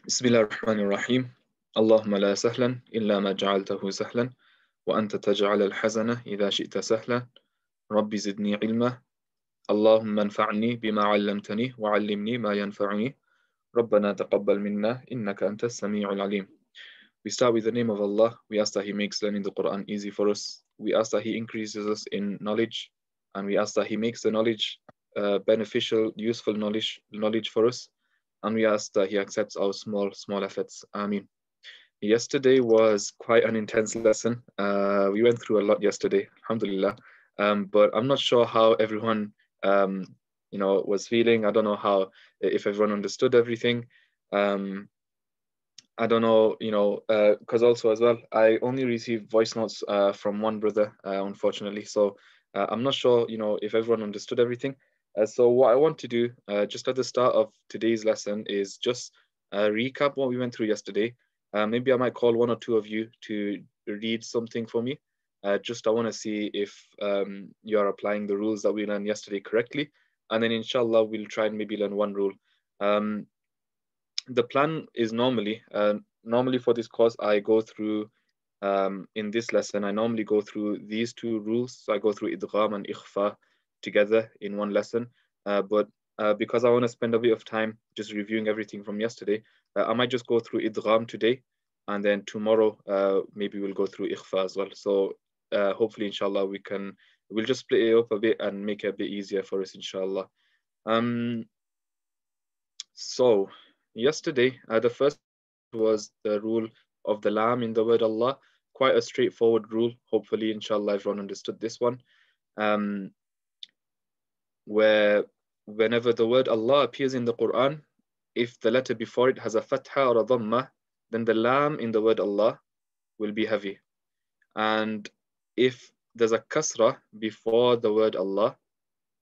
بسم الله الرحمن الرحيم اللهم لا سهلا إلا ما جعلته سهلا وأنت تجعل الحزن إذا شئت سهلا رب زدني علما اللهم انفعني بما علمتني وعلمني ما ينفعني ربنا تقبل منا إنك أنت السميع العليم. We start with the name of Allah. We ask that He makes learning the Quran easy for us. We ask that He increases us in knowledge, and we ask that He makes the knowledge beneficial, useful knowledge for us. And we ask that He accepts our small efforts. Ameen. Yesterday was quite an intense lesson. We went through a lot yesterday, alhamdulillah. But I'm not sure how everyone, was feeling. I don't know how, if everyone understood everything. I don't know, because also as well, I only received voice notes from one brother, unfortunately. So I'm not sure, if everyone understood everything. So what I want to do, just at the start of today's lesson, is just recap what we went through yesterday. Maybe I might call one or two of you to read something for me. I want to see if you are applying the rules that we learned yesterday correctly. And then inshallah, we'll try and maybe learn one rule. The plan is normally for this course, I go through, in this lesson, I normally go through these two rules. So I go through idgham and ikhfa together in one lesson. But because I want to spend a bit of time just reviewing everything from yesterday, I might just go through idgham today, and then tomorrow maybe we'll go through ikhfa as well. So hopefully, inshallah, we'll just split it up a bit and make it a bit easier for us, inshallah. So yesterday, the first was the rule of the lam in the word Allah. Quite a straightforward rule. Hopefully, inshallah, everyone understood this one. Where whenever the word Allah appears in the Quran, if the letter before it has a fatha or a dhamma, then the lam in the word Allah will be heavy. And if there's a kasra before the word Allah,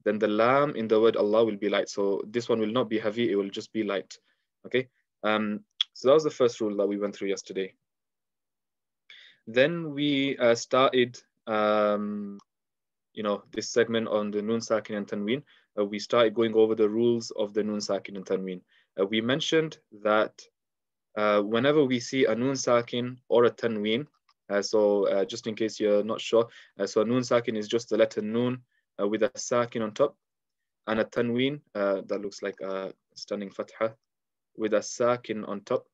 then the lam in the word Allah will be light. So this one will not be heavy, it will just be light. Okay. So that was the first rule that we went through yesterday. Then we started, this segment on the Nun Sakin and Tanween. We started going over the rules of the Nun Sakin and Tanween. We mentioned that whenever we see a Nun Sakin or a Tanween, so just in case you're not sure, so a Nun Sakin is just the letter Nun with a Sakin on top, and a Tanween that looks like a standing Fatha with a Sakin on top.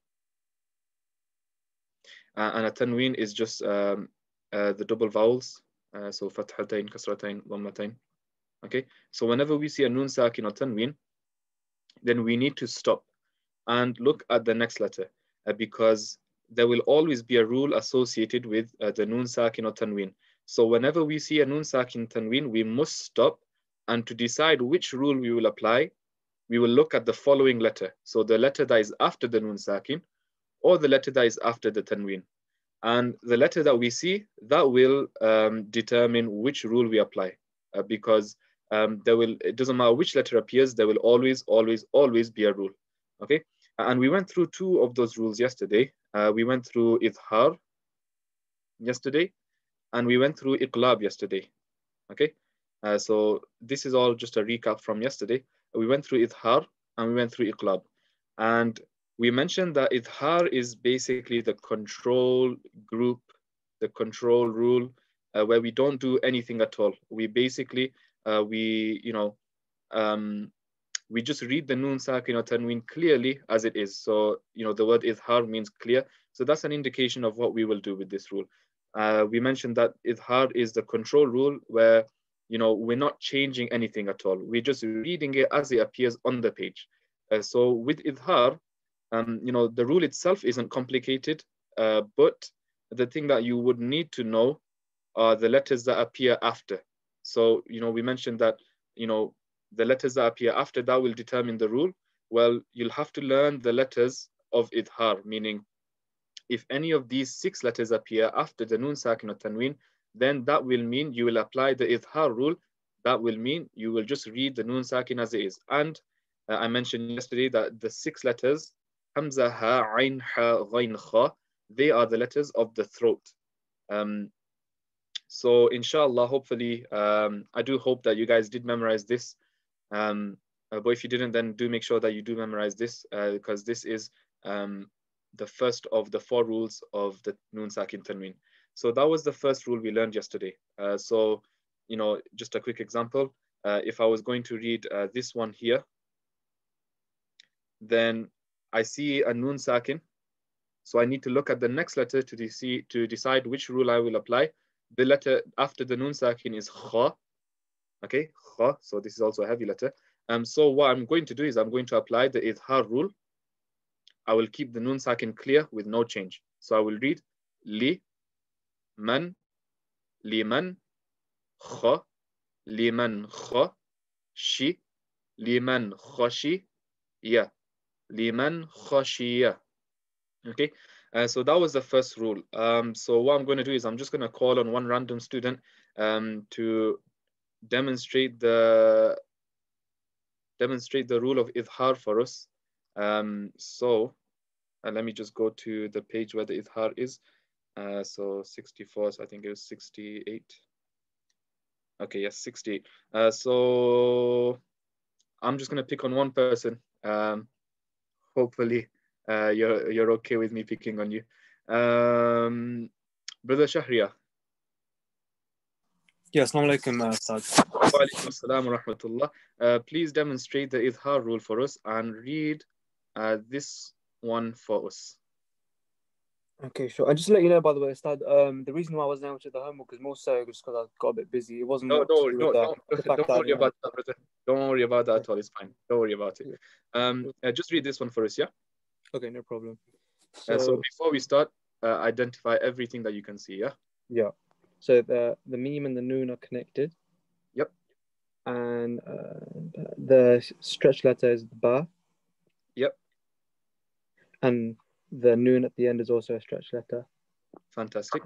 And a Tanween is just the double vowels, so Fathatain, Kasratain, Dhammatain. Okay, so whenever we see a Nun Sakin or Tanween, then we need to stop and look at the next letter, because there will always be a rule associated with the Nun Sakin or Tanween. So whenever we see a Nun Sakin Tanween, we must stop, and to decide which rule we will apply, we will look at the following letter. So the letter that is after the Nun Sakin, or the letter that is after the Tanween. And the letter that we see, that will determine which rule we apply, because it doesn't matter which letter appears, there will always be a rule. Okay, and we went through two of those rules yesterday. We went through idhar yesterday, and we went through iqlab yesterday. Okay, so this is all just a recap from yesterday. We went through idhar and we went through iqlab, and we mentioned that idhar is basically the control group, the control rule, where we don't do anything at all. We basically we just read the Nun Sakin or Tanween clearly as it is. So, the word idhar means clear. So that's an indication of what we will do with this rule. We mentioned that idhar is the control rule where, we're not changing anything at all. We're just reading it as it appears on the page. So with idhar, the rule itself isn't complicated, but the thing that you would need to know are the letters that appear after. So, we mentioned that, the letters that appear after, that will determine the rule. Well, you'll have to learn the letters of idhar, meaning if any of these 6 letters appear after the Nun Sakin or Tanween, then that will mean you will apply the idhar rule. That will mean you will just read the Nun Sakin as it is. And I mentioned yesterday that the 6 letters, Hamza, Ha, Ain, Ha, Ghain, Kha, they are the letters of the throat. So inshallah, hopefully, I do hope that you guys did memorize this. But if you didn't, then do make sure that you do memorize this, because this is the first of the 4 rules of the Noon Sakin Tanween. So that was the first rule we learned yesterday. So, you know, just a quick example. If I was going to read this one here, then I see a Noon Sakin. So I need to look at the next letter to decide which rule I will apply. The letter after the Noon Sakin is Kha. Okay, Kha. So this is also a heavy letter. So what I'm going to do is I'm going to apply the Idhar rule. I will keep the Noon Sakin clear with no change. So I will read Li, Man, Liman, Kha, Liman Kha, Shi, Liman Khashi, Ya, Liman Khashiya. Okay, so that was the first rule. So what I'm going to do is I'm just going to call on one random student to demonstrate the rule of Idhar for us. So let me just go to the page where the Idhar is. So 64, so I think it was 68. Okay, yes, 68. So I'm just going to pick on one person. Hopefully you're okay with me picking on you. Brother Shahriya. Yes, Assalamu alaikum, Ustad. Wa alaikum assalam wa rahmatullah. Please demonstrate the Idhar rule for us and read this one for us. Okay, sure. And just to let you know, by the way, Ustad, the reason why I wasn't able to do the homework is more so just because I got a bit busy. It wasn't No, to do with don't worry about that, brother. Don't worry about that at all. It's fine. Don't worry about it. Just read this one for us, yeah? Okay, no problem. So before we start, identify everything that you can see, yeah? Yeah. So the meme and the noon are connected. Yep. And the stretch letter is the ba. Yep. And the noon at the end is also a stretch letter. Fantastic.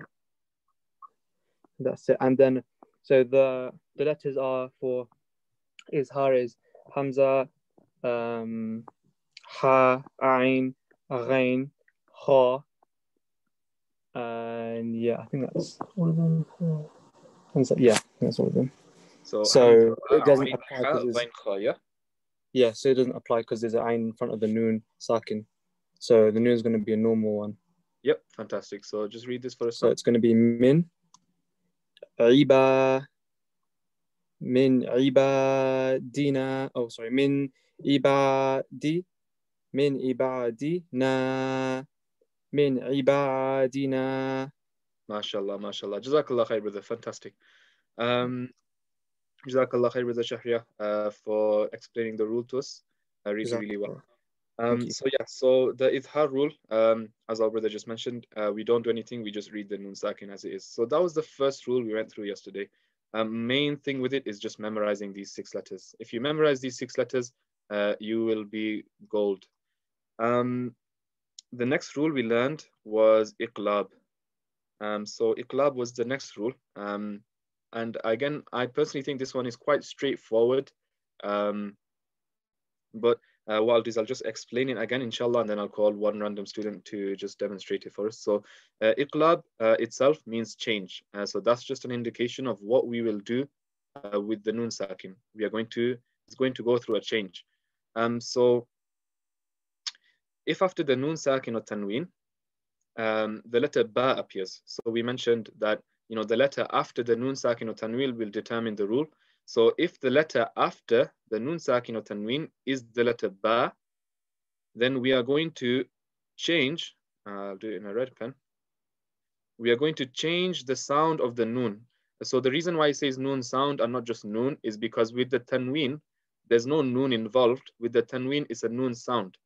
That's it. And then, so the letters are for Izhar is Hamza, Ha, Ain, Ghain, Kha. And yeah, I think that's all of them. Yeah, that's all of them. So it doesn't apply because yeah, so it doesn't apply because there's an ayn in front of the noon sakin. So the noon is going to be a normal one. Yep, fantastic. So just read this for us. So it's going to be min ibadina. Oh, sorry, min ibadina. Min ibadina. MashaAllah, MashaAllah. Jazakallah khair, brother. Fantastic. Jazakallah khair, brother Shahriya, for explaining the rule to us really well. So yeah, so the Idhar rule, as our brother just mentioned, we don't do anything, we just read the Noon Sakin as it is. So that was the first rule we went through yesterday. Main thing with it is just memorizing these 6 letters. If you memorize these 6 letters, you will be gold. The next rule we learned was Iqlab. So Iqlab was the next rule. And again, I personally think this one is quite straightforward. But what I'll do is I'll just explain it again, inshallah, and then I'll call one random student to just demonstrate it for us. So Iqlab itself means change. So that's just an indication of what we will do with the Noon Sakin. It's going to go through a change. So if after the Noon Sakin or Tanween, the letter Ba appears. So we mentioned that, you know, the letter after the Noon Sakin or Tanween will determine the rule. So if the letter after the Noon Sakin or Tanween is the letter Ba, then we are going to change, I'll do it in a red pen. We are going to change the sound of the Noon. So the reason why it says Noon sound and not just Noon is because with the Tanween, there's no Noon involved. With the Tanween, it's a Noon sound.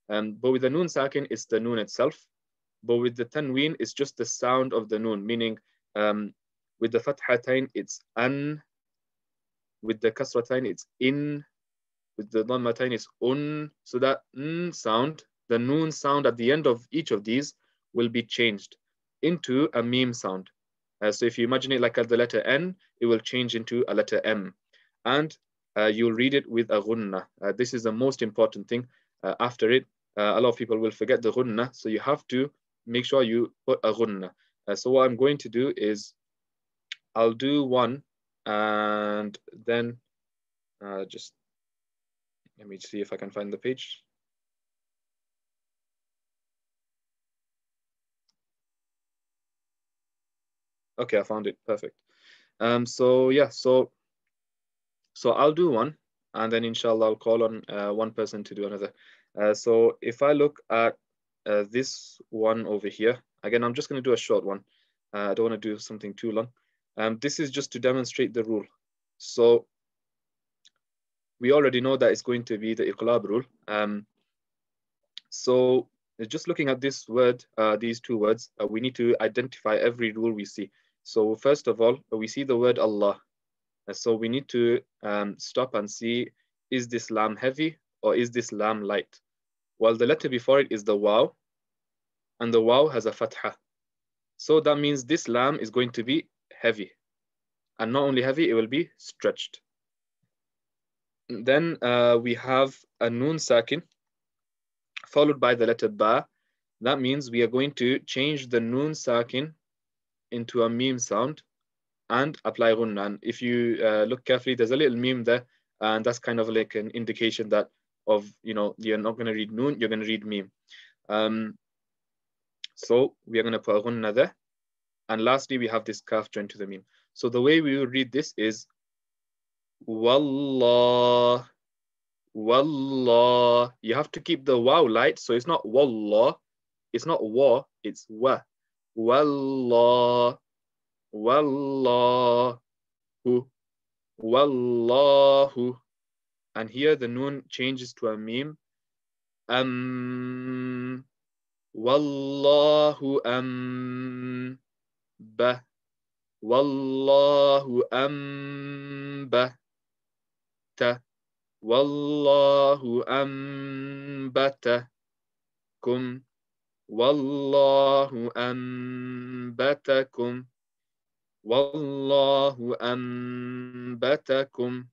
But with the Noon Sakin, it's the Noon itself. But with the Tanween, it's just the sound of the Noon, meaning with the Fathatain, it's An. With the Kasratain, it's In. With the Dhammatain, it's Un. So that N sound, the Noon sound at the end of each of these will be changed into a Meme sound. So if you imagine it like the letter N, it will change into a letter M. And you'll read it with a Ghunna. This is the most important thing. After it, a lot of people will forget the Ghunna. So you have to make sure you put a Ghunna. So what I'm going to do is I'll do one and then just let me see if I can find the page. Okay, I found it. Perfect. So yeah, so I'll do one, and then inshallah I'll call on one person to do another. So if I look at this one over here, again, I'm just going to do a short one. I don't want to do something too long. This is just to demonstrate the rule. So we already know that it's going to be the iqlab rule. So just looking at this word, these two words, we need to identify every rule we see. So first of all, we see the word Allah. So we need to stop and see, is this lam heavy or is this lam light? Well, the letter before it is the waw, and the waw has a fatha. So that means this lam is going to be heavy. And not only heavy, it will be stretched. Then we have a noon sakin, followed by the letter ba. That means we are going to change the noon sakin into a meme sound and apply ghunna. And if you look carefully, there's a little meme there, and that's kind of like an indication that of, you know, you're not going to read noon, you're going to read meme. So we are going to put a ghunna there. And lastly, we have this kaf joined to the meme. So the way we will read this is wallah, wallah. You have to keep the waw light, so it's not wallah, it's not wa, it's wa. Wallah, wallahu, wallahu. And here the noon changes to a meme. Wallahu ba. Wallahu ba. Ta. Wallahu ambatakum. Wallahu ambatakum. Wallahu ambatakum.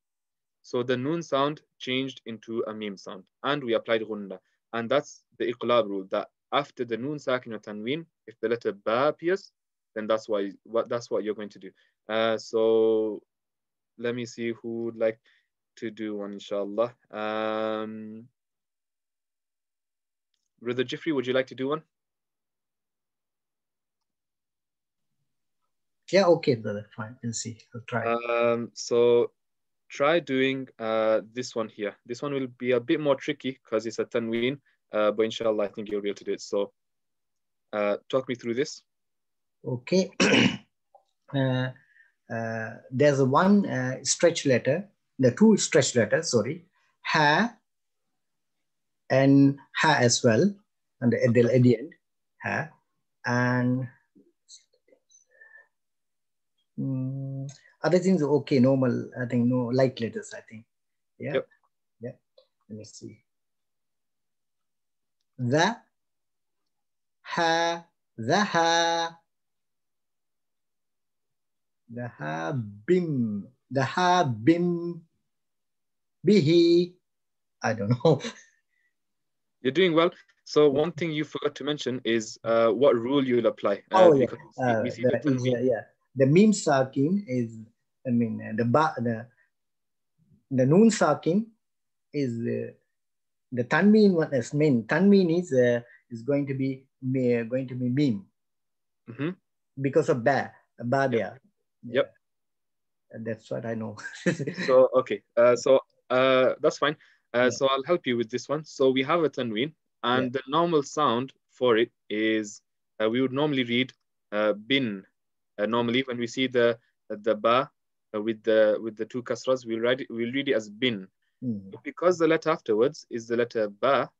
So the noon sound changed into a meme sound, and we applied ghunna. And that's the iqlab rule, that after the noon sakin or tanween, if the letter ba appears, then that's what you're going to do. So let me see who would like to do one, inshallah. Brother Jifri, would you like to do one? Yeah, okay, brother. Fine. We'll see. I'll try. So try doing this one here. This one will be a bit more tricky because it's a tanween, but inshallah, I think you'll be able to do it. So talk me through this. Okay. There's one stretch letter, the two stretch letters, sorry, ha and ha as well, and at the end, ha, and other things okay, normal, I think, no light letters, I think. Yeah. Yep. Yeah. Let me see. The ha, the ha, the ha bim, the ha bim bihi. I don't know. You're doing well. So one thing you forgot to mention is what rule you'll apply. Yeah. The meme sakin is, I mean, the noon sakin is the tanween. What is mean? Tanween is going to be meme because of ba there. Yep. That's what I know. So okay. So that's fine. So I'll help you with this one. So we have a tanween, and the normal sound for it is we would normally read bin. Normally, when we see the ba with the two kasras, we'll read it as bin. But because the letter afterwards is the letter ba,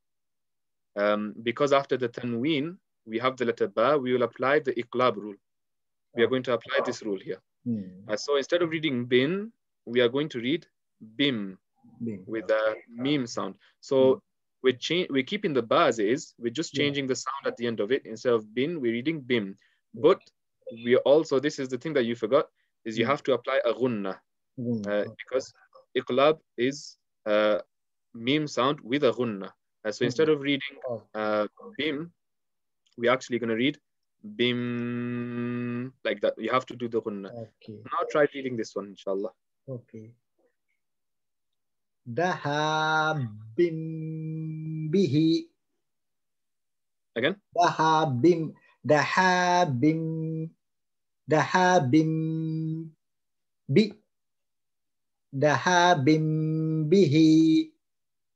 because after the tanween we have the letter ba, we will apply the iqlab rule. We are going to apply this rule here. So instead of reading bin, we are going to read bim with a meme sound. So we're keeping the ba as is. We're just changing the sound at the end of it. Instead of bin, we're reading bim. But we also, this is the thing that you forgot, is you have to apply a ghunna because iqlab is meme sound with a ghunna. So instead of reading bim, we're actually going to read bim like that. You have to do the ghunna. Okay. Now try reading this one, inshallah. Okay. Daha bim bihi. Again? Daha bim Dahabim bi. Dahabim bihi.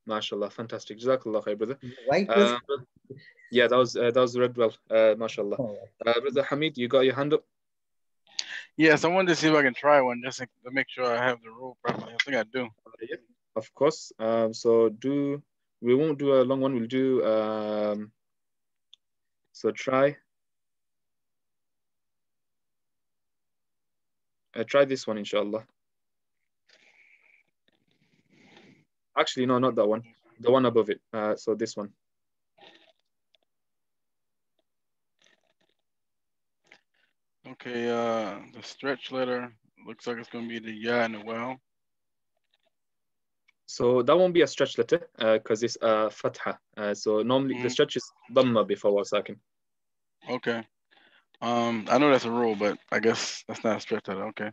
MashaAllah, fantastic. Jazakallah khair, brother. Right. Yeah, that was read well. MashaAllah. Brother Hamid, you got your hand up? Yes, I wanted to see if I can try one just to make sure I have the rule properly. I think I do. Yeah, of course. We won't do a long one. We'll do so try this one, inshallah. Actually, no, not that one. The one above it. So this one. Okay, the stretch letter looks like it's going to be the ya and the well. So that won't be a stretch letter because it's a fatha. So normally the stretch is dhamma before sakin. Okay. I know that's a rule, but I guess that's not a stretch letter. Okay.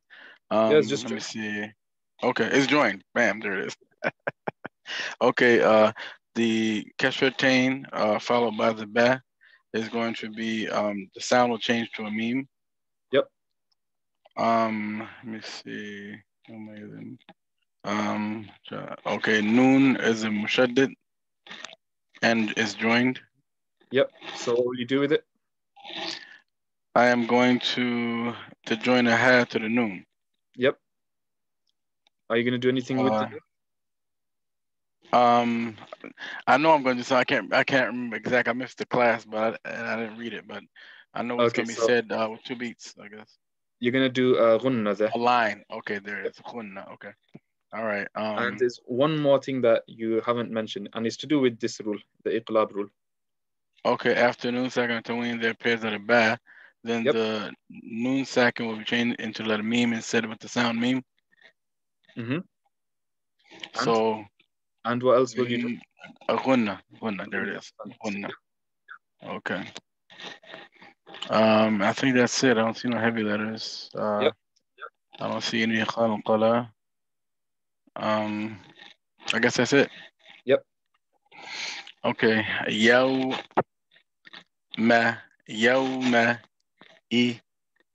Yeah, it's just let me see. Okay, it's joined. Bam, there it is. Okay, the kasratain followed by the ba is going to be the sound will change to a meme. Yep. Let me see. Okay, noon is a mushaddid and is joined. Yep. So what will you do with it? I am going to join a ha to the noon. Yep. Are you going to do anything with it? I know I'm going to. So I can't remember exactly. I missed the class, but I didn't read it. But I know it's going to be said with 2 beats, I guess. You're going to do ghunna there. A line. Okay, there it is. Ghunna. Okay. All right. And there's one more thing that you haven't mentioned, and it's to do with this rule, the iqlab rule. Okay, after noon sakin taween, there appears at a ba, then the noon sakin will be changed into letter meme instead of with the sound meme. Mm-hmm. So. And what else will you do? Ghunna. There it is. Ghunna. Okay. I think that's it. I don't see no heavy letters. I don't see any qala. I guess that's it. Yep. Okay. Yawma them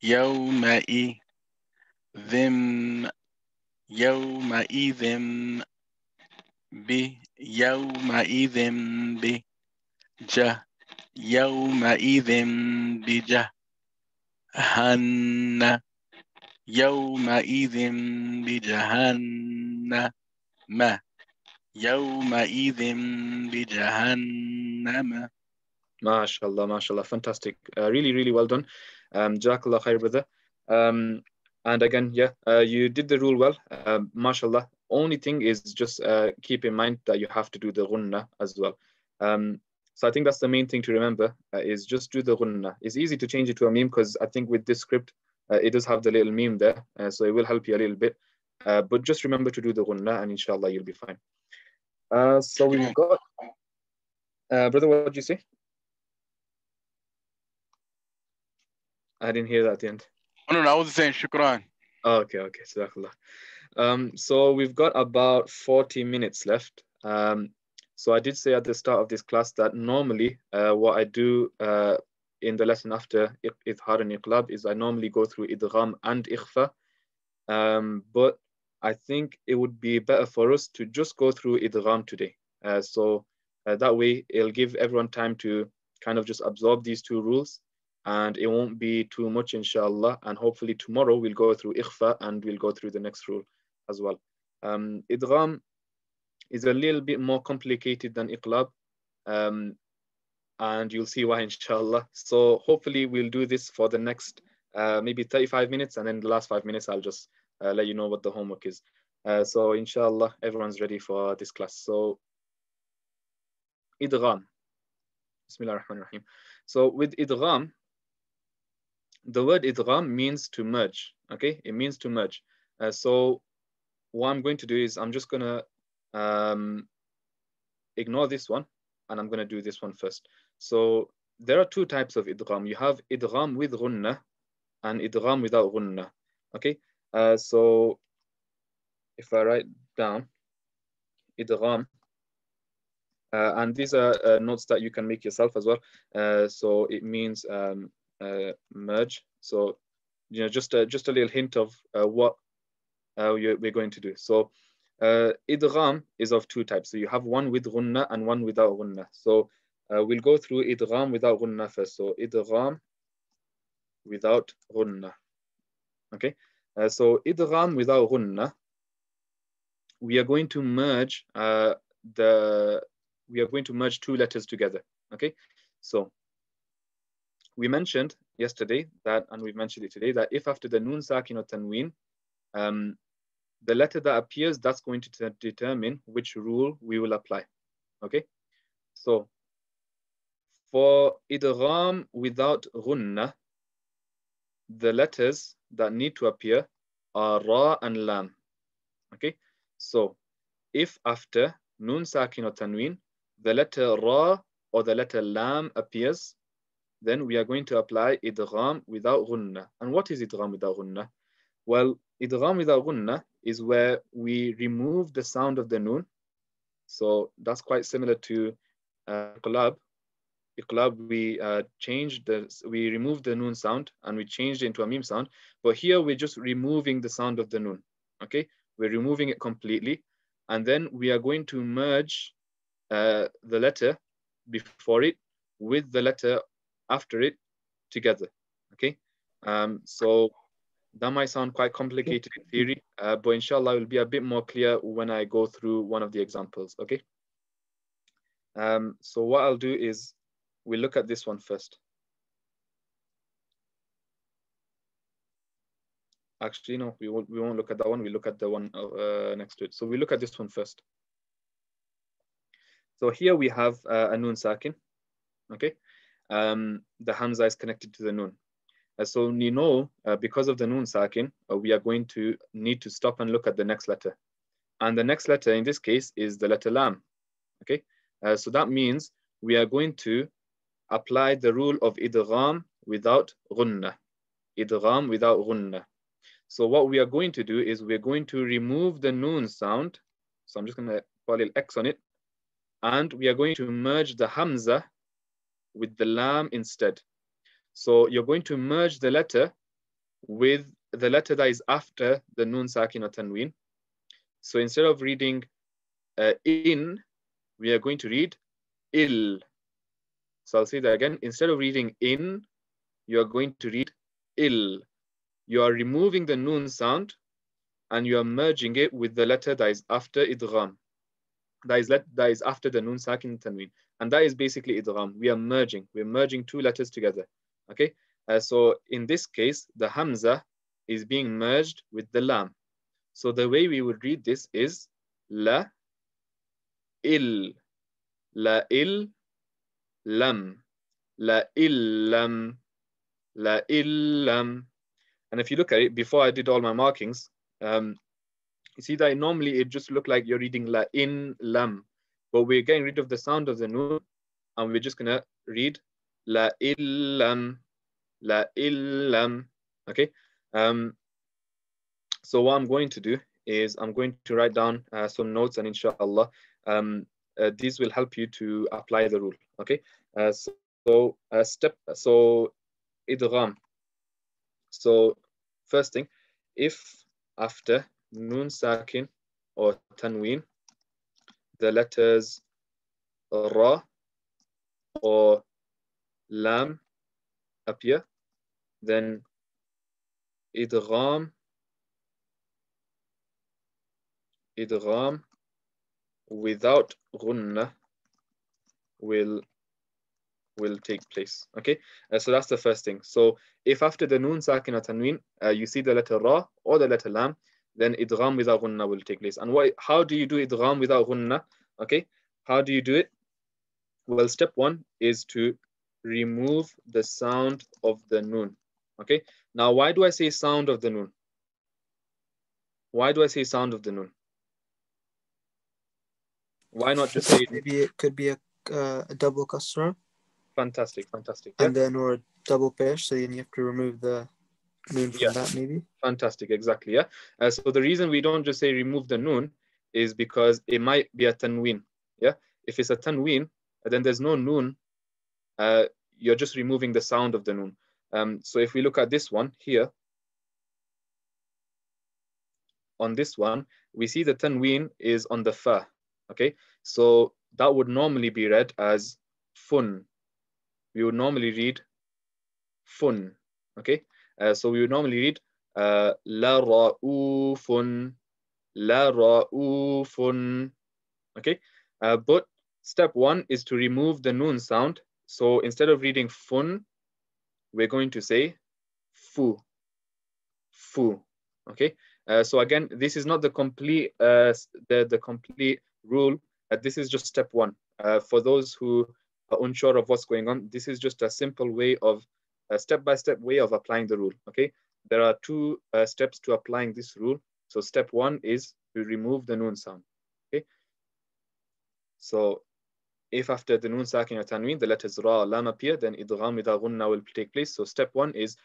yawma them be yawma them be ja yawma them be ja hanna يومئذ بجهنم يومئذ بجهنم. MashaAllah, fantastic. Really well done. Jazakallah khair, brother. And again, you did the rule well. MashaAllah. Only thing is just keep in mind that you have to do the ghunna as well. So I think that's the main thing to remember is just do the ghunna. It's easy to change it to a meme because I think with this script, it does have the little meme there. So it will help you a little bit. But just remember to do the ghunna and inshallah you'll be fine. So we've got, brother, what did you say? I didn't hear that at the end. Oh, no, I was saying shukran. Oh, okay. Jazakallah. So we've got about 40 minutes left. So I did say at the start of this class that normally what I do in the lesson after Idhar and Iqlab is I normally go through Idgham and Ikhfa. But I think it would be better for us to just go through Idgham today. So that way it'll give everyone time to kind of just absorb these two rules. And it won't be too much, inshallah. And hopefully tomorrow we'll go through ikhfa and we'll go through the next rule as well. Idgham is a little bit more complicated than iqlab. And you'll see why, inshallah. So hopefully we'll do this for the next maybe 35 minutes. And then the last 5 minutes, I'll just let you know what the homework is. So inshallah, everyone's ready for this class. So Idgham. Bismillah ar-Rahman ar-Rahim. So with Idgham, the word idgham means to merge. Okay, it means to merge. So what I'm going to do is I'm just gonna ignore this one and I'm gonna do this one first. So there are two types of idgham. You have idgham with ghunna and idgham without ghunna. Okay, so if I write down idgham, and these are notes that you can make yourself as well. So it means merge. So just a little hint of what we're going to do. So idgham is of two types. So you have one with ghunna and one without ghunna. So we'll go through idgham without ghunna first. So idgham without ghunna. Okay. So idgham without ghunna, we are going to merge two letters together. Okay. So we mentioned yesterday that, and we've mentioned it today, that if after the noon sakin or tanween, the letter that appears, that's going to determine which rule we will apply. Okay. So for idgham without ghunna, the letters that need to appear are ra and lam. Okay. So if after noon sakin or tanween, the letter ra or the letter lam appears, then we are going to apply idgham without ghunna. And what is idgham without ghunna? Well, idgham without ghunna is where we remove the sound of the noon. So that's quite similar to iqlab. Iqlab, we removed the noon sound and we changed it into a mim sound. But here we're just removing the sound of the noon. Okay, we're removing it completely, and then we are going to merge the letter before it with the letter after it together. Okay, so that might sound quite complicated in theory, but inshallah it will be a bit more clear when I go through one of the examples. Okay. So what I'll do is we'll look at this one first. Actually, no, we won't look at that one. We look at the one next to it. So we look at this one first. So here we have a noon sakin. Okay, the hamza is connected to the noon. So you know, because of the noon sakin, we are going to need to stop and look at the next letter. And the next letter in this case is the letter lam. Okay, so that means we are going to apply the rule of idgham without ghunna. Idgham without ghunna. So what we are going to do is we're going to remove the noon sound. So I'm just going to put a little X on it. And we are going to merge the hamza with the lam instead. So you're going to merge the letter with the letter that is after the noon sakin or tanween. So instead of reading in, we are going to read il. So I'll say that again. Instead of reading in, you are going to read il. You are removing the noon sound and you are merging it with the letter that is after idgham. That is after the noon sakin tanween. And that is basically idgham. We're merging two letters together. Okay. So in this case, the hamza is being merged with the lam. So the way we would read this is la il, la il lam, la illam, la illam. And if you look at it, before I did all my markings, you see that normally it just looked like you're reading la in lam, but we're getting rid of the sound of the noon, and we're just gonna read la illam, la illam. Okay. So what I'm going to do is I'm going to write down some notes, and inshallah, these will help you to apply the rule. Okay. So idgham. So first thing, if after noon sakin or tanween, the letters ra or lam appear, then idgham without ghunna will take place. Okay, so that's the first thing. So if after the noon sakin or tanween you see the letter ra or the letter lam, then idgham without ghunna will take place. And how do you do idgham without ghunna? Okay, how do you do it? Well, step one is to remove the sound of the noon. Okay, now why do I say sound of the noon? Why do I say sound of the noon? Why not just say maybe it could be a double kasra? Fantastic, fantastic. And then or a double pesh, so then you have to remove the noon from that maybe. Fantastic, exactly. Yeah. So the reason we don't just say remove the noon is because it might be a tanween. Yeah. If it's a tanween, then there's no noon. You're just removing the sound of the noon. So if we look at this one here, on this one, we see the tanween is on the fa. Okay, so that would normally be read as fun. We would normally read fun. Okay, so we would normally read la ra'ufun, la ra'ufun. Okay, but step one is to remove the noon sound. So instead of reading fun, we're going to say fu, fu. Okay, so again, this is not the complete the complete rule. This is just step one. For those who are unsure of what's going on, this is just a simple way of a step-by-step way of applying the rule. Okay, there are two steps to applying this rule. So step one is to remove the noon sound. Okay, so if after the noon sakin or tanween the letters ra lam appear, then idgham idha ghunna will take place. So step one is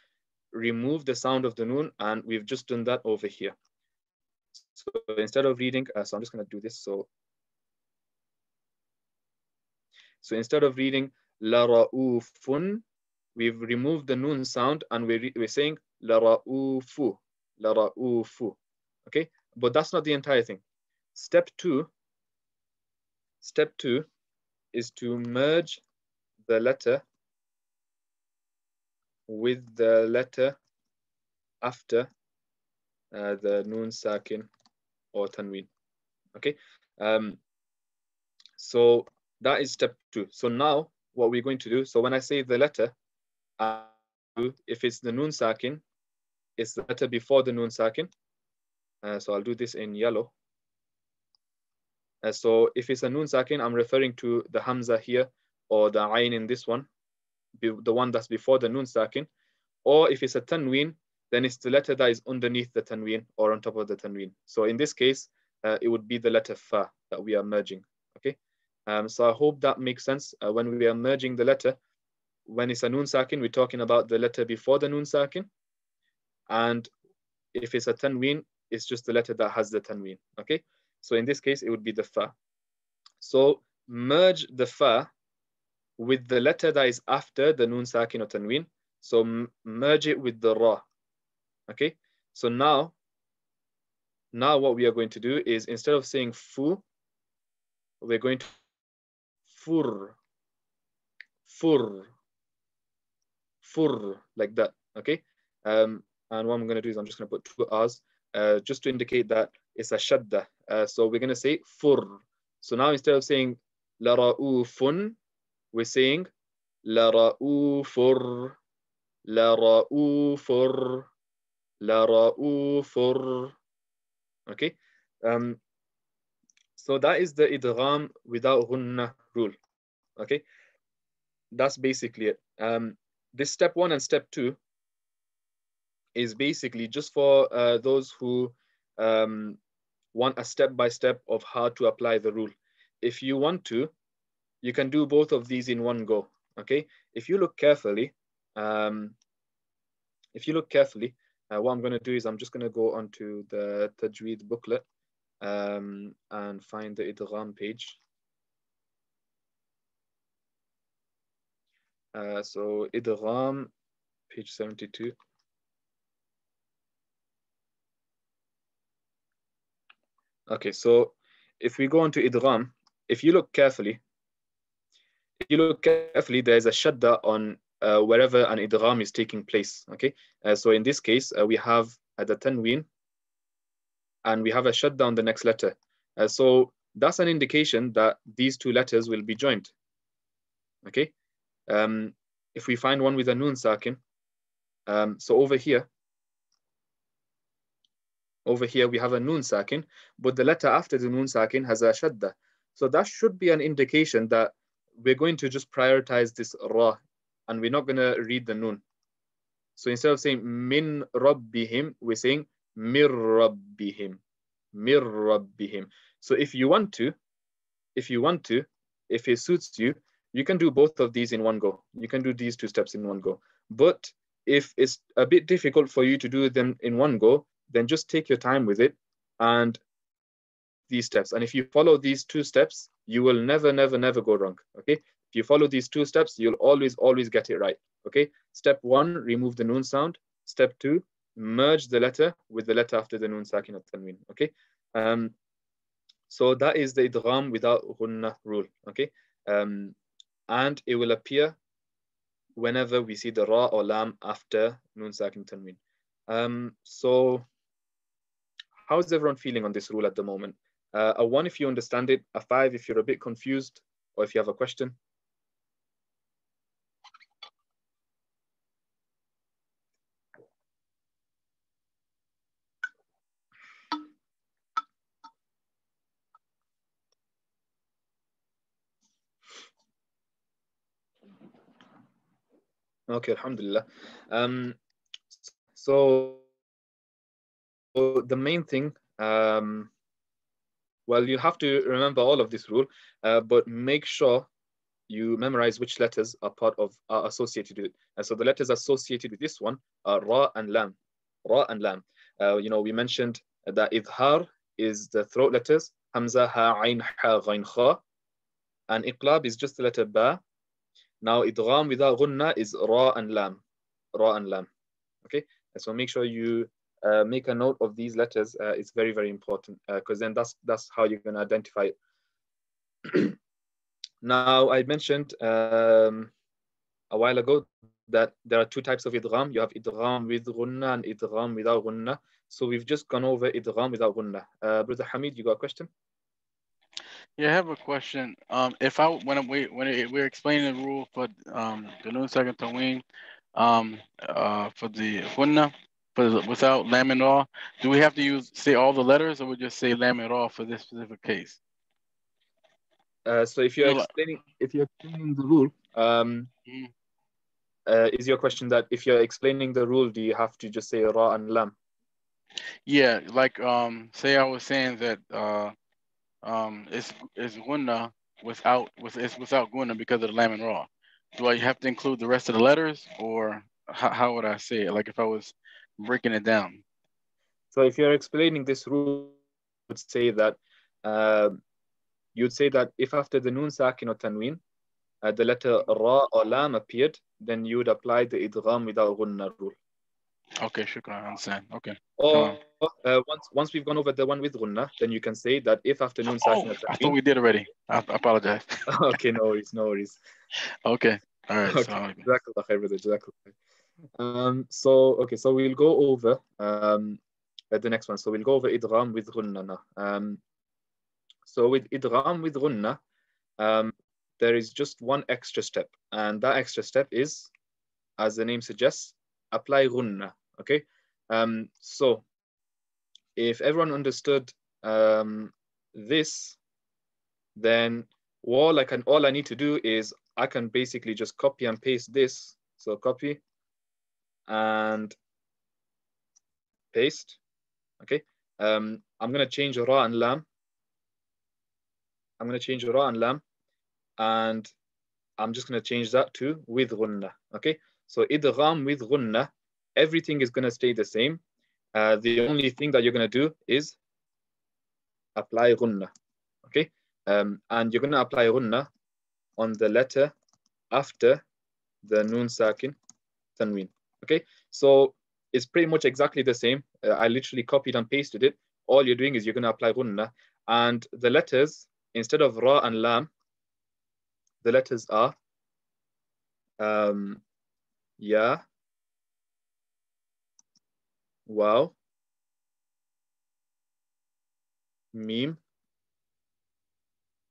remove the sound of the noon, and we've just done that over here. So instead of reading, so I'm just going to do this. So instead of reading la ra'ufun, we've removed the noon sound, and we're saying la ra'ufu, la ra'ufu. Okay, but that's not the entire thing. Step two is to merge the letter with the letter after the noon sakin or tanween. Okay, so that is step two. So now what we're going to do, so when I say the letter, if it's the noon sakin, it's the letter before the noon sakin. So I'll do this in yellow. So if it's a noon sakin, I'm referring to the hamza here, or the ayn in this one, the one that's before the noon sakin. Or if it's a tanween, then it's the letter that is underneath the tanween or on top of the tanween. So in this case, it would be the letter fa that we are merging. Okay, so I hope that makes sense. When we are merging the letter, when it's a noon sakin, we're talking about the letter before the noon sakin. And if it's a tanween, it's just the letter that has the tanween. Okay, so in this case, it would be the fa. So merge the fa with the letter that is after the noon sakin or tanween. So merge it with the ra. Okay, so now what we are going to do is, instead of saying fu, we're going to fur, like that. Okay, and what I'm going to do is I'm just going to put two r's just to indicate that it's a shadda. So we're going to say fur. So now instead of saying la ra'ufun, we're saying la ra'ufur, la ra'ufur, la ra'ufur. Okay, so that is the idgham without ghunna rule. Okay, that's basically it. This step one and step two is basically just for those who want a step-by-step of how to apply the rule. If you want to, you can do both of these in one go. Okay, if you look carefully, what I'm going to do is I'm just going to go onto the Tajweed booklet and find the idgham page. So idgham, page 72. Okay, so if we go into idgham, if you look carefully, there's a shadda on wherever an idgham is taking place. Okay, so in this case, we have the tanween, and we have a shadda on the next letter. So that's an indication that these two letters will be joined. Okay, if we find one with a noon sakin, so over here we have a noon sakin, but the letter after the noon sakin has a shadda. So that should be an indication that we're going to just prioritize this ra, and we're not going to read the noon. So instead of saying min rabbihim, we're saying mir rabbihim, mir rabbihim. So if you want to, if it suits you, you can do both of these in one go. You can do these two steps in one go. But if it's a bit difficult for you to do them in one go, then just take your time with it and these steps. And if you follow these two steps, you will never go wrong. Okay, if you follow these two steps, you'll always get it right. Okay, step one, remove the noon sound. Step two, merge the letter with the letter after the Nun Sakin at Tanween. Okay. So that is the idgham without ghunna rule. Okay. And it will appear whenever we see the ra or lam after Nun Sakin Tanween. So how's everyone feeling on this rule at the moment? A 1 if you understand it, a 5 if you're a bit confused, or if you have a question. Okay, alhamdulillah. So the main thing, well, you have to remember all of this rule, but make sure you memorize which letters are associated with it. And so the letters associated with this one are ra and lam. Ra and lam. You know, we mentioned that idhar is the throat letters, hamza, ha, ain, ha, ghain, kha, and iqlab is just the letter ba. Now idgham without ghunna is ra and lam. Ra and lam. Okay, and so make sure you make a note of these letters. It's very, very important, because then that's how you're going to identify it. Now, I mentioned a while ago that there are 2 types of idgham. You have idgham with ghunna and idgham without ghunna. So we've just gone over idgham without ghunna. Brother Hamid, you got a question? Yeah, I have a question. If when we're explaining the rule for the Nun Sakin Tanween, for the ghunna, without lam and ra, do we have to say all the letters, or we just say lam and ra for this specific case? So if you're explaining the rule, is your question that if you're explaining the rule, do you have to just say ra and lam? Yeah, like say I was saying that it's ghunna without ghunna because of the lam and ra. Do I have to include the rest of the letters, or how would I say it? Like if I was breaking it down. So if you're explaining this rule, you'd say that if after the Nun Sakin or Tanween, the letter ra or lam appeared, then you would apply the idgham without ghunna rule. Okay, shukran, I understand. Okay. Or once we've gone over the one with ghunna, then you can say that if after Nun Sakin or Tanween. I thought we did already. I apologize. Okay, no worries. Okay, all right. Okay. Jazakallah khair, brother. Jazakallah khair. So we'll go over the next one. So we'll go over idgham with ghunna now. So with idgham with ghunna, there is just one extra step, and that extra step is, as the name suggests, apply ghunna. Okay. So if everyone understood this, then all I need to do is I can basically just copy and paste this. So copy and paste. Okay. I'm going to change ra and lam. And I'm just going to change that to with ghunna. Okay. So idgham with ghunna, everything is going to stay the same. The only thing that you're going to do is apply ghunna. Okay. And you're going to apply ghunna on the letter after the Nun Sakin Tanween. Okay. So it's pretty much exactly the same. I literally copied and pasted it. All you're doing is you're going to apply ghunna, and the letters, instead of ra and lam, the letters are ya, waw, mim,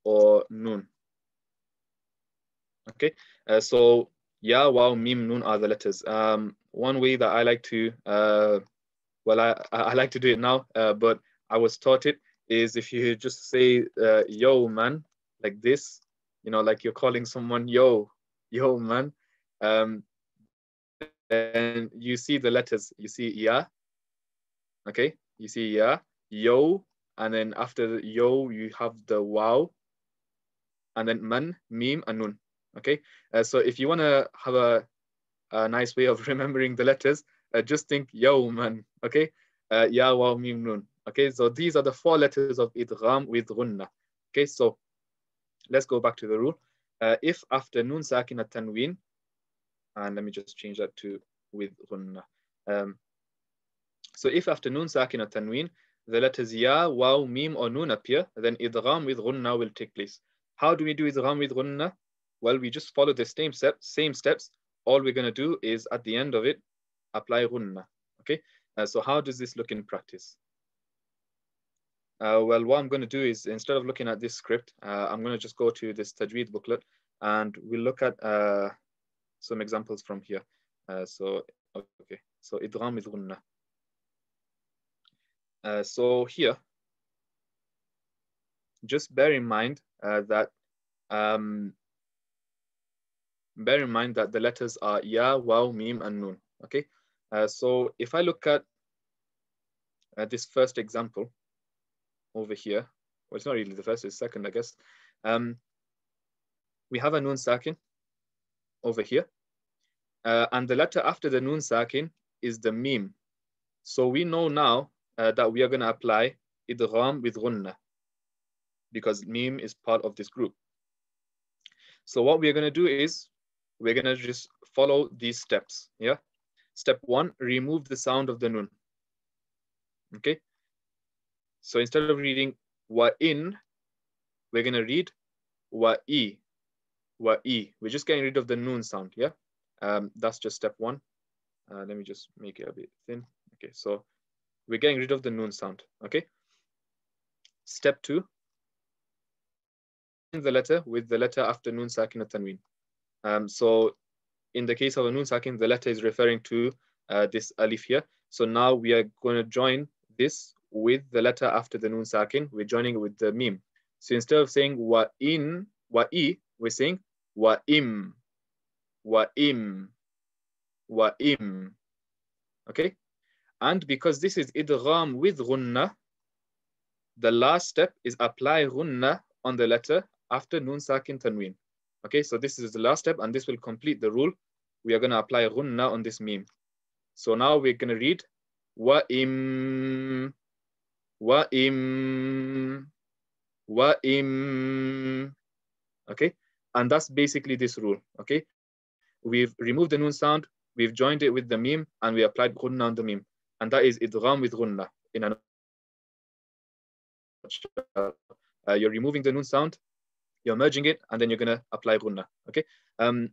or nun. Okay, so ya, waw, mim, nun are the letters. One way that I like to, I like to do it now, but I was taught it, is if you just say yo man, like this, you know, like you're calling someone yo man, and you see the letters, you see ya, okay, you see ya, yo, and then after the yo you have the waw, and then man, mim, and nun. Okay, so if you want to have a nice way of remembering the letters, just think yo man. Okay, ya, waw, mim, nun. Okay, so these are the 4 letters of idgham with ghunna. Okay, so let's go back to the rule. If after Nun Sakin at Tanween, and let me just change that to with ghunna. So if after noon sakin or tanween, the letters ya, waw, mim, or noon appear, then idgham with ghunna will take place. How do we do idgham with ghunna? Well, we just follow the same steps. All we're going to do is at the end of it, apply ghunna. Okay. So how does this look in practice? Well, what I'm going to do is, instead of looking at this script, I'm going to just go to this Tajweed booklet and we'll look at some examples from here. So idgham with ghunna. So here, just bear in mind that the letters are ya, waw, mim, and noon. Okay. So if I look at this first example over here, well, it's not really the first, it's second, I guess. We have a noon sakin over here, and the letter after the noon sakin is the mim. So we know now that we are going to apply idgham with ghunna because mim is part of this group. So what we're going to do is we're going to just follow these steps. Yeah. Step 1, remove the sound of the noon. Okay. So instead of reading wa in, we're going to read wa i, wa i. We're just getting rid of the noon sound. Yeah. That's just step 1. Let me just make it a bit thin. Okay. So we're getting rid of the noon sound. Okay. Step 2, the letter with the letter after noon sakin or tanween. So in the case of a noon sakin, the letter is referring to this alif here. So now we are going to join this with the letter after the noon sakin. We're joining it with the mim. So instead of saying wa in, wa I, we're saying wa im, wa im, wa im. Okay. And because this is idgham with ghunna, the last step is apply ghunna on the letter after noon sakin tanween. Okay, so this is the last step and this will complete the rule. We are going to apply ghunna on this mim. So now we're going to read wa im, wa im, wa im. Okay, and that's basically this rule. Okay, we've removed the noon sound, we've joined it with the mim, and we applied ghunna on the mim. And that is idgham with ghunna in a nutshell. You're removing the noon sound, you're merging it, and then you're going to apply ghunna. Okay. And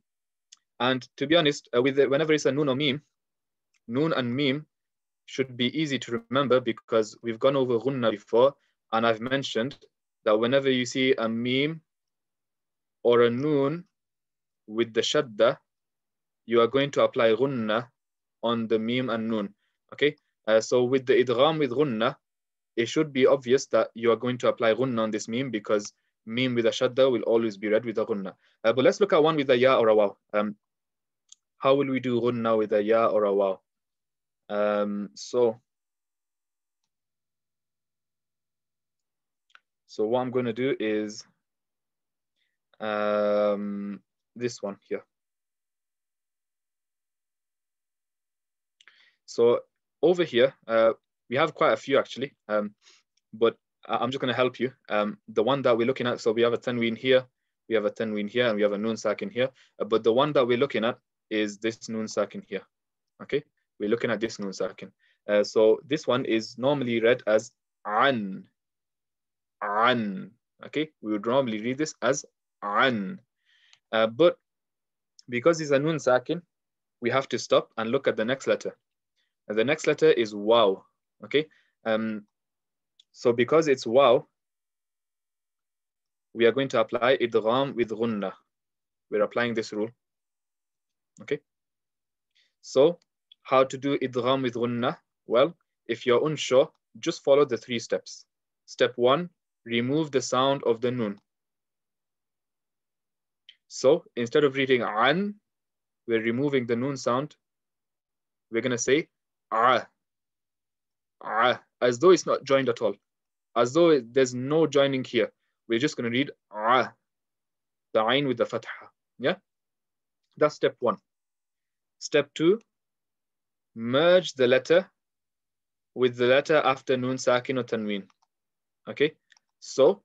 to be honest, whenever it's a noon or mim, noon and mim should be easy to remember because we've gone over ghunna before, and I've mentioned that whenever you see a mim or a noon with the shadda, you are going to apply ghunna on the mim and noon. Okay. So with the idgham with ghunna, it should be obvious that you are going to apply ghunna on this mim because mim with a shadda will always be read with a ghunna. But let's look at one with a ya or a waw. How will we do ghunna with a ya or a waw? So what I'm going to do is this one here. So over here, we have quite a few actually, but I'm just going to help you. The one that we're looking at, so we have a tanween here, we have a tanween here, and we have a noon sakin here. But the one that we're looking at is this noon sakin here. Okay, we're looking at this noon sakin. So this one is normally read as an. An. Okay, we would normally read this as an. But because it's a noon sakin, we have to stop and look at the next letter. And the next letter is waw. Okay. So because it's waw, we are going to apply idgham with ghunna. We're applying this rule. Okay. So how to do idgham with ghunna? Well, if you're unsure, just follow the 3 steps. Step 1, remove the sound of the noon. So instead of reading an, we're removing the noon sound. We're going to say ah, as though it's not joined at all, as though there's no joining here. We're just going to read the ayn with the fatha. Yeah, that's step 1. Step 2, merge the letter with the letter after noon sakin or tanween. Okay, so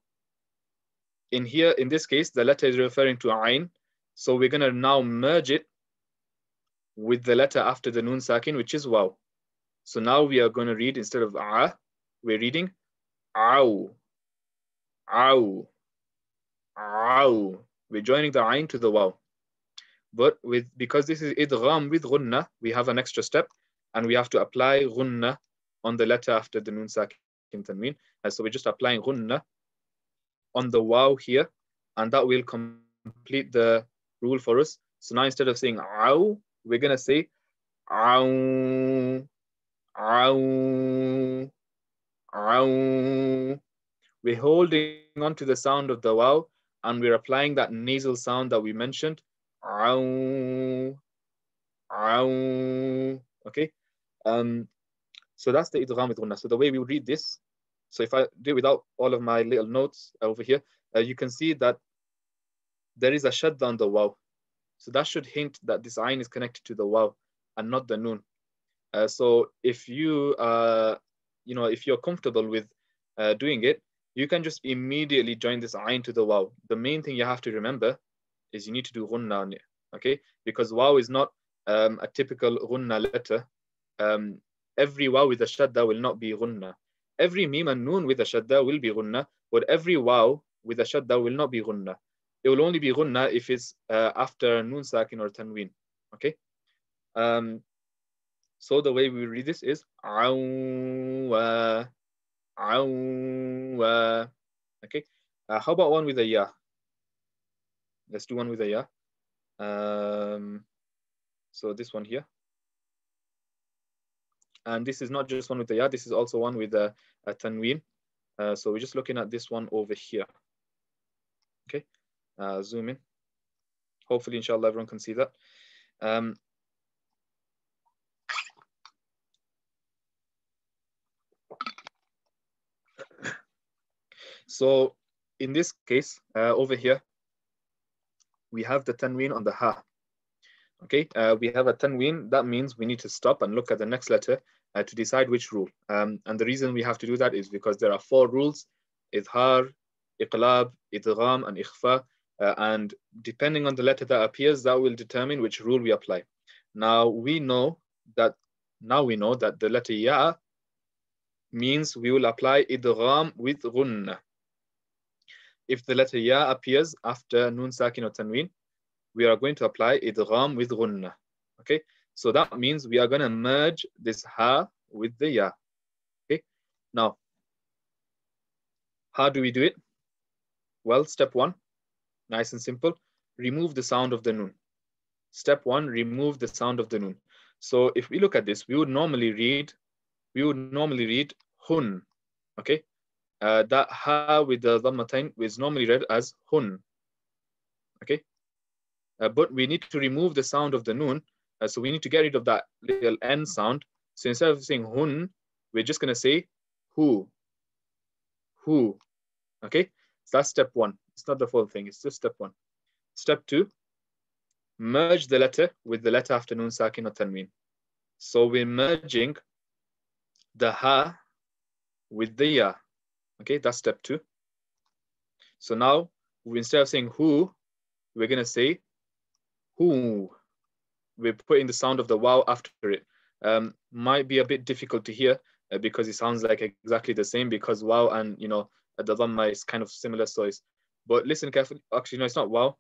in here, in this case, the letter is referring to ayn, so we're going to now merge it with the letter after the noon sakin, which is waw. So now we are going to read, instead of a, we're reading aw, aw, aw. We're joining the ayn to the waw. But because this is idgham with ghunna, we have an extra step, and we have to apply ghunna on the letter after the nun sakin tanween. So we're just applying ghunna on the waw here, and that will complete the rule for us. So now instead of saying aw, we're going to say aw, aw, aw. We're holding on to the sound of the waw, and we're applying that nasal sound that we mentioned. Aw, aw. Okay. So that's the idgham with ghunna. So the way we would read this, so if I do without all of my little notes over here, you can see that there is a shadda on the waw. So that should hint that this ayn is connected to the waw and not the noon. So if you, if you're comfortable with doing it, you can just immediately join this ayn to the waw. The main thing you have to remember is you need to do ghunna on it, okay? Because waw is not a typical ghunna letter. Every waw with a shadda will not be ghunna. Every mim and noon with a shadda will be ghunna, but every waw with a shadda will not be ghunna. It will only be ghunna if it's after noon sakin or tanween, okay? So the way we read this is awwa, awwa. Okay. How about one with a ya? Let's do one with a ya. So this one here. And this is not just one with a ya, this is also one with a tanween. So we're just looking at this one over here. Okay. Zoom in. Hopefully, inshallah, everyone can see that. So in this case, over here, we have the tanween on the ha. Okay, we have a tanween. That means we need to stop and look at the next letter to decide which rule. And the reason we have to do that is because there are 4 rules: idhar, iqlab, idgham, and ikhfa. And depending on the letter that appears, that will determine which rule we apply. Now we know that the letter ya means we will apply idgham with ghunna. If the letter ya appears after nun sakin or tanween, we are going to apply idgham with ghunna. Okay, so that means we are going to merge this ha with the ya. Okay, now how do we do it? Well, step 1, nice and simple, remove the sound of the nun. Step 1, remove the sound of the nun. So if we look at this, we would normally read hun. Okay, that ha with the dhammatain is normally read as hun. Okay, but we need to remove the sound of the nun. So we need to get rid of that little n sound. So instead of saying hun, we're just going to say hu. Okay, so that's step 1. It's not the full thing, it's just step 1. Step 2, merge the letter with the letter after nun sakin or tanween. So we're merging the ha with the ya. Okay, that's step 2. So now, instead of saying hu, we're going to say hu. We're putting the sound of the waw after it. Might be a bit difficult to hear because it sounds like exactly the same, because waw and the dhamma is kind of similar. But listen carefully. Actually, no, it's not waw.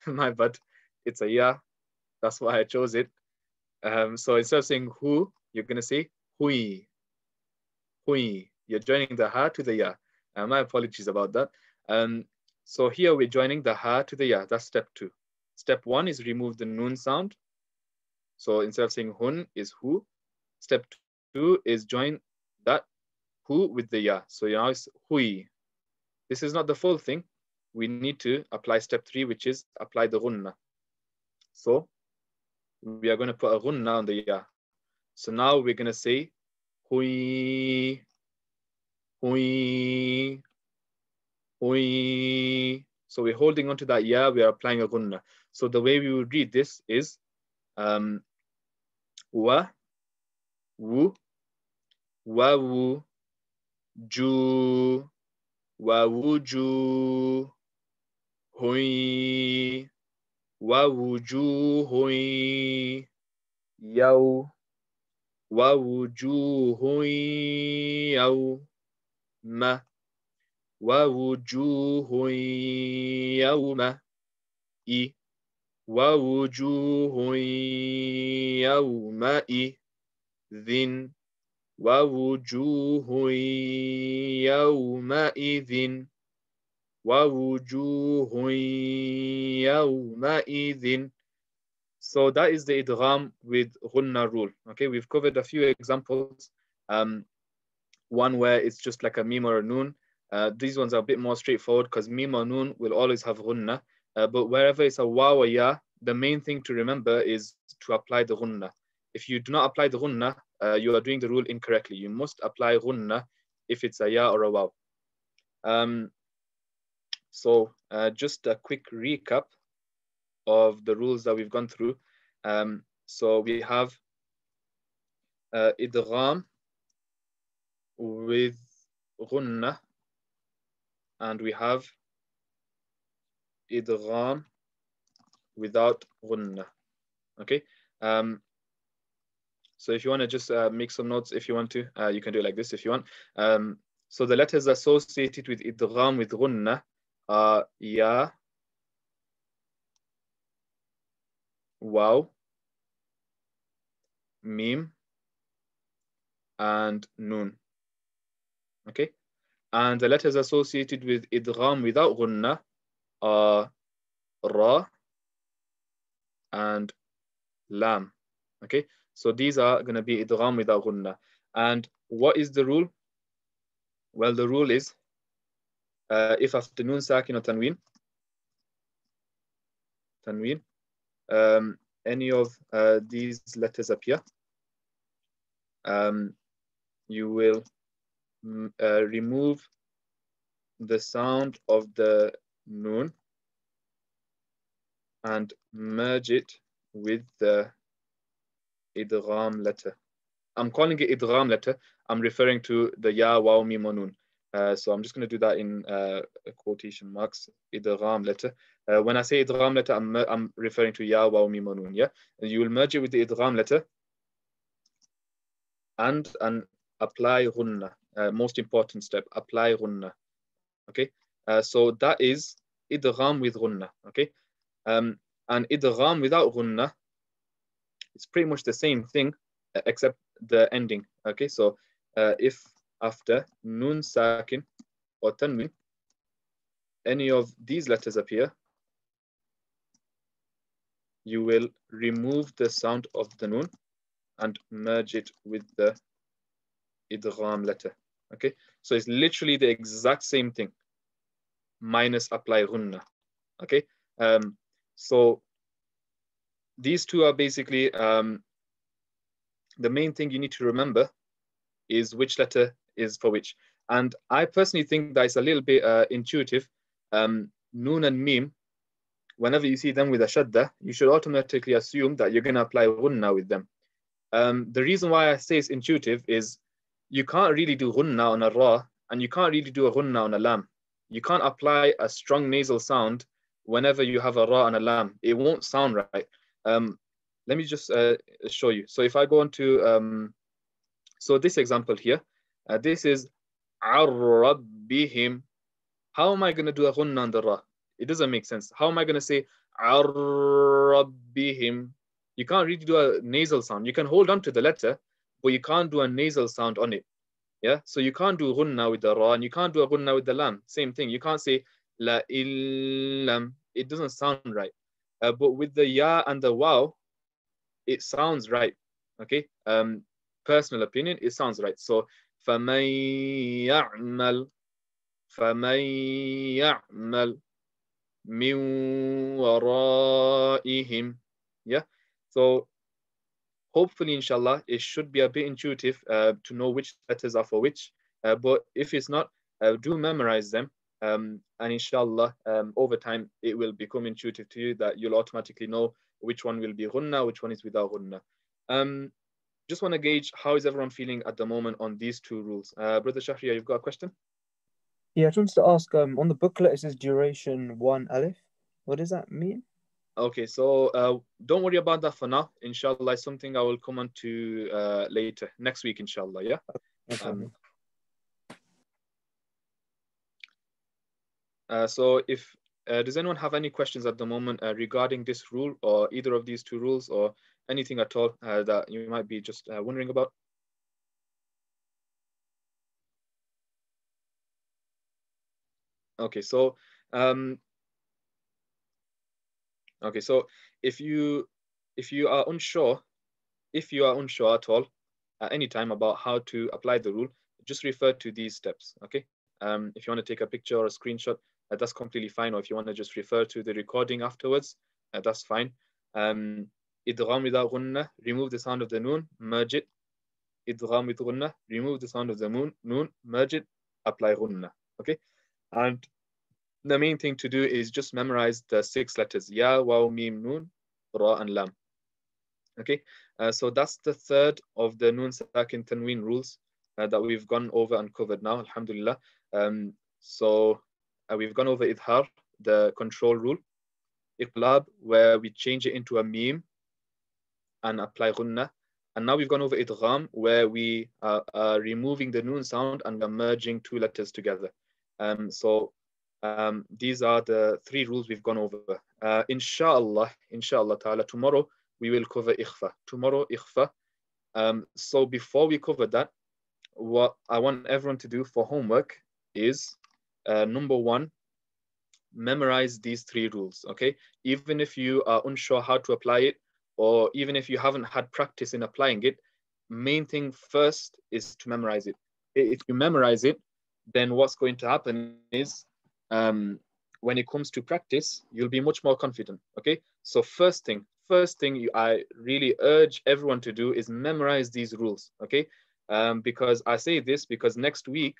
My bad. It's a ya. That's why I chose it. So instead of saying hu, you're going to say hui. Hui. You're joining the ha to the ya. My apologies about that. So here we're joining the ha to the ya. That's step 2. Step 1 is remove the nun sound. So instead of saying hun is hu. Step 2 is join that hu with the ya. So now it's hui. This is not the full thing. We need to apply step 3, which is apply the ghunna. So we are going to put a ghunna on the ya. So now we're going to say hui, hui, hui. So we're holding on to that ya, we are applying a ghunna. So the way we would read this is wa, wu, wa, wu, ju, wa, wu, ju, hui, wa, wu, ju, hui, yaw, ووجوه يوم ووجوه يومئذ ووجوه يومئذ ووجوه يومئذ ووجوه يومئذ. So that is the idgham with ghunna rule. Okay, we've covered a few examples. One where it's just like a mim or a noon. These ones are a bit more straightforward because mim or noon will always have ghunna. But wherever it's a waw or ya, the main thing to remember is to apply the ghunna. If you do not apply the ghunna, you are doing the rule incorrectly. You must apply ghunna if it's a ya or a waw. So just a quick recap of the rules that we've gone through. So we have idgham with ghunna, and we have idgham without ghunna. Okay. So if you want to just make some notes, if you want to, you can do it like this if you want. So the letters associated with idgham with ghunna are ya, waw, mim, and noon. Okay, and the letters associated with idgham without ghunna are ra and lam. Okay, so these are going to be idgham without ghunna. And what is the rule? Well, the rule is if after noon sakin or tanween, any of these letters appear, you will remove the sound of the noon and merge it with the idgham letter. I'm calling it idgham letter. I'm referring to the ya, waw, mim, or noon. So I'm just going to do that in quotation marks, idgham letter. When I say idgham letter, I'm referring to ya, waw, mim, or noon. Yeah, and you will merge it with the idgham letter and apply ghunna. Most important step, apply ghunna. Okay, so that is idgham with ghunna. Okay, and idgham without ghunna, it's pretty much the same thing except the ending. Okay, so if after noon sakin or tanween, any of these letters appear, you will remove the sound of the noon and merge it with the idgham letter. Okay, so it's literally the exact same thing minus apply ghunna. Okay, so these two are basically the main thing you need to remember is which letter is for which. And I personally think that it's a little bit intuitive. Noon and mim, whenever you see them with a shadda, you should automatically assume that you're going to apply ghunna with them. The reason why I say it's intuitive is you can't really do ghunna on a ra, and you can't really do a ghunna on a lam. You can't apply a strong nasal sound whenever you have a ra and a lam. It won't sound right. Let me just show you. So if I go on to, so this example here, this is ar-rabbihim. How am I going to do a ghunna on the ra? It doesn't make sense. How am I going to say ar-rabbihim? You can't really do a nasal sound. You can hold on to the letter, but you can't do a nasal sound on it. Yeah, so you can't do ghunna with the ra, and you can't do a ghunna with the lam. Same thing. You can't say la illam. It doesn't sound right. But with the ya and the waw, it sounds right. Okay. Personal opinion, it sounds right. So فَمَن يَعْمَلْ مِنْ وَرَائِهِمْ. Yeah. So hopefully, inshallah, it should be a bit intuitive to know which letters are for which. But if it's not, do memorize them. And inshallah, over time, it will become intuitive to you that you'll automatically know which one will be ghunna, which one is without ghunna. Just want to gauge how is everyone feeling at the moment on these two rules. Brother Shahriar, you've got a question? Yeah, I just wanted to ask, on the booklet it says duration 1 alif. What does that mean? Okay, so don't worry about that for now. Inshallah, it's something I will come on to later, next week, inshallah, yeah? So if does anyone have any questions at the moment regarding this rule or either of these two rules or anything at all that you might be just wondering about? Okay, so if you are unsure at all at any time about how to apply the rule, just refer to these steps. Okay, if you want to take a picture or a screenshot, that's completely fine. Or if you want to just refer to the recording afterwards, that's fine. Idgham without gunna, remove the sound of the noon, merge it. Idgham with gunna, remove the sound of the noon, merge it, apply gunna. Okay, and the main thing to do is just memorize the 6 letters: ya, waw, mim, noon, ra, and lam. Okay, so that's the third of the noon sakin tanween rules that we've gone over and covered now, alhamdulillah. So we've gone over idhar, the control rule, iqlab, where we change it into a meme and apply gunna, and now we've gone over idgham, where we are removing the noon sound and we're merging 2 letters together. So these are the 3 rules we've gone over. Inshallah ta'ala, tomorrow we will cover ikhfa. Tomorrow, ikhfa. So before we cover that, what I want everyone to do for homework is, number 1, memorize these 3 rules, okay? Even if you are unsure how to apply it, or even if you haven't had practice in applying it, main thing first is to memorize it. If you memorize it, then what's going to happen is, when it comes to practice, you'll be much more confident, okay? So first thing I really urge everyone to do is memorize these rules, okay? Because I say this because next week,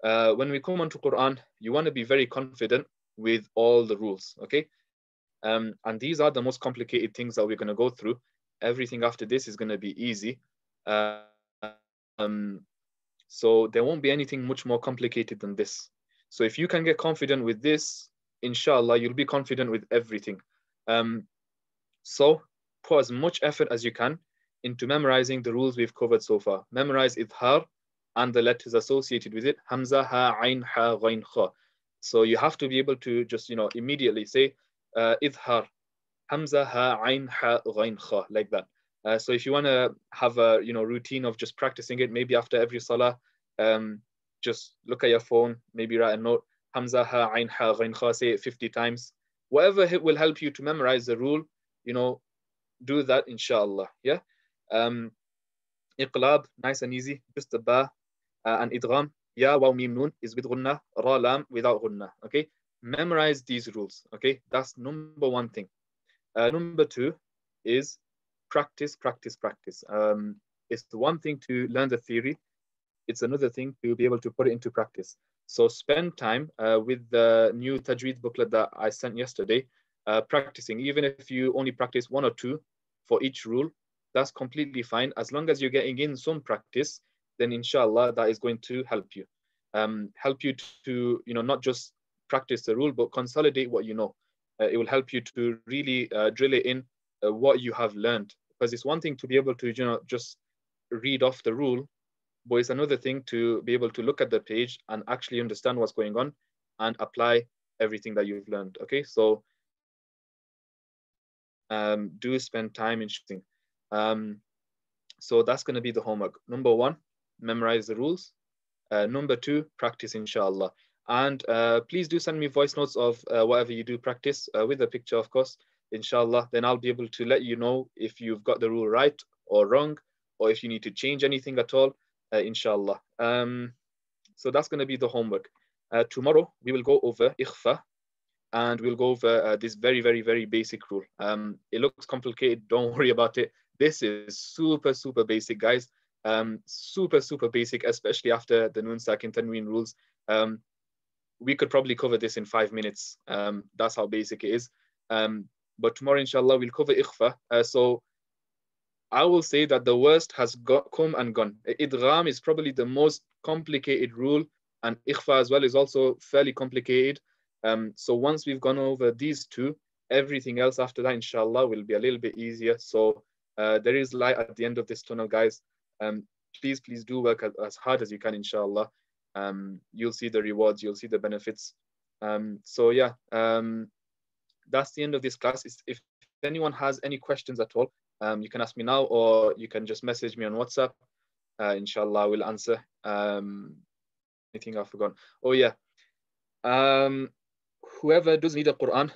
when we come onto Quran, you want to be very confident with all the rules, okay? And these are the most complicated things that we're going to go through. Everything after this is going to be easy. So there won't be anything much more complicated than this. So if you can get confident with this, inshallah, you'll be confident with everything. So put as much effort as you can into memorizing the rules we've covered so far. Memorize idhar and the letters associated with it. Hamza, ha, ain, ha, ghain, kha. So you have to be able to just, immediately say idhar, Hamza, ha, ain, ha, ghain, kha, like that. So if you want to have a routine of just practicing it, maybe after every salah, just look at your phone, maybe write a note, Hamza, ha, ain, ha, ghain, kha, say it 50 times. Whatever will help you to memorize the rule, do that, inshallah. Yeah. Iqlab, nice and easy, just the ba, and idgham, ya, waw, mim, noon is with gunna, ra, lam without gunna. Okay. Memorize these rules. Okay. That's number 1 thing. Number 2 is practice. It's the one thing to learn the theory. It's another thing to be able to put it into practice. So spend time with the new Tajweed booklet that I sent yesterday, practicing. Even if you only practice 1 or 2 for each rule, that's completely fine. As long as you're getting in some practice, then inshallah, that is going to help you. Help you to, not just practice the rule, but consolidate what you know. It will help you to really drill it in what you have learned. Because it's one thing to be able to, just read off the rule, but it's another thing to be able to look at the page and actually understand what's going on and apply everything that you've learned. Okay, so do spend time in shooting. So that's going to be the homework. Number 1, memorize the rules. Number 2, practice, inshallah. And please do send me voice notes of whatever you do practice with a picture, of course, inshallah. Then I'll be able to let you know if you've got the rule right or wrong, or if you need to change anything at all, inshallah. So that's going to be the homework. Tomorrow, we will go over ikhfa, and we'll go over this very, very, very basic rule. It looks complicated. Don't worry about it. This is super, super basic, guys. Super, super basic, especially after the Nun Sakin Tanween rules. We could probably cover this in 5 minutes. That's how basic it is. But tomorrow, inshallah, we'll cover ikhfa. So I will say that the worst has come and gone. Idgham is probably the most complicated rule, and ikhfa as well is also fairly complicated. So once we've gone over these 2, everything else after that, inshallah, will be a little bit easier. So there is light at the end of this tunnel, guys. Please do work as hard as you can, inshallah. You'll see the rewards, you'll see the benefits. So yeah, that's the end of this class. If anyone has any questions at all, you can ask me now, or you can just message me on WhatsApp. Inshallah, I will answer. Anything I've forgotten? Oh yeah. Whoever does need a Quran,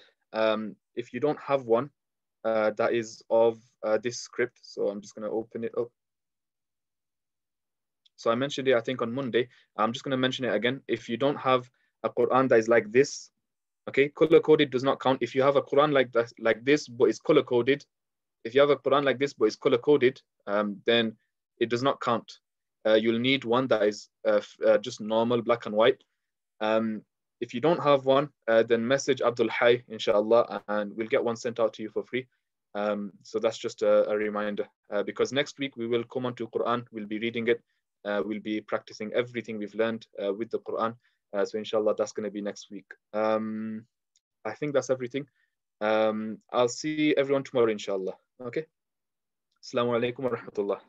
if you don't have one that is of this script, so I'm just going to open it up. So I mentioned it, I think, on Monday. I'm just going to mention it again. If you don't have a Quran that is like this, okay, color-coded does not count. If you have a Quran like this, but it's color-coded, if you have a Quran like this, but it's color-coded, then it does not count. You'll need one that is just normal black and white. If you don't have one, then message Abdul Hay, inshallah, and we'll get one sent out to you for free. So that's just a reminder, because next week we will come on to Quran, we'll be reading it, we'll be practicing everything we've learned with the Quran. So inshallah, that's going to be next week. I think that's everything. I'll see everyone tomorrow, inshallah. Okay. Assalamu alaikum wa rahmatullah.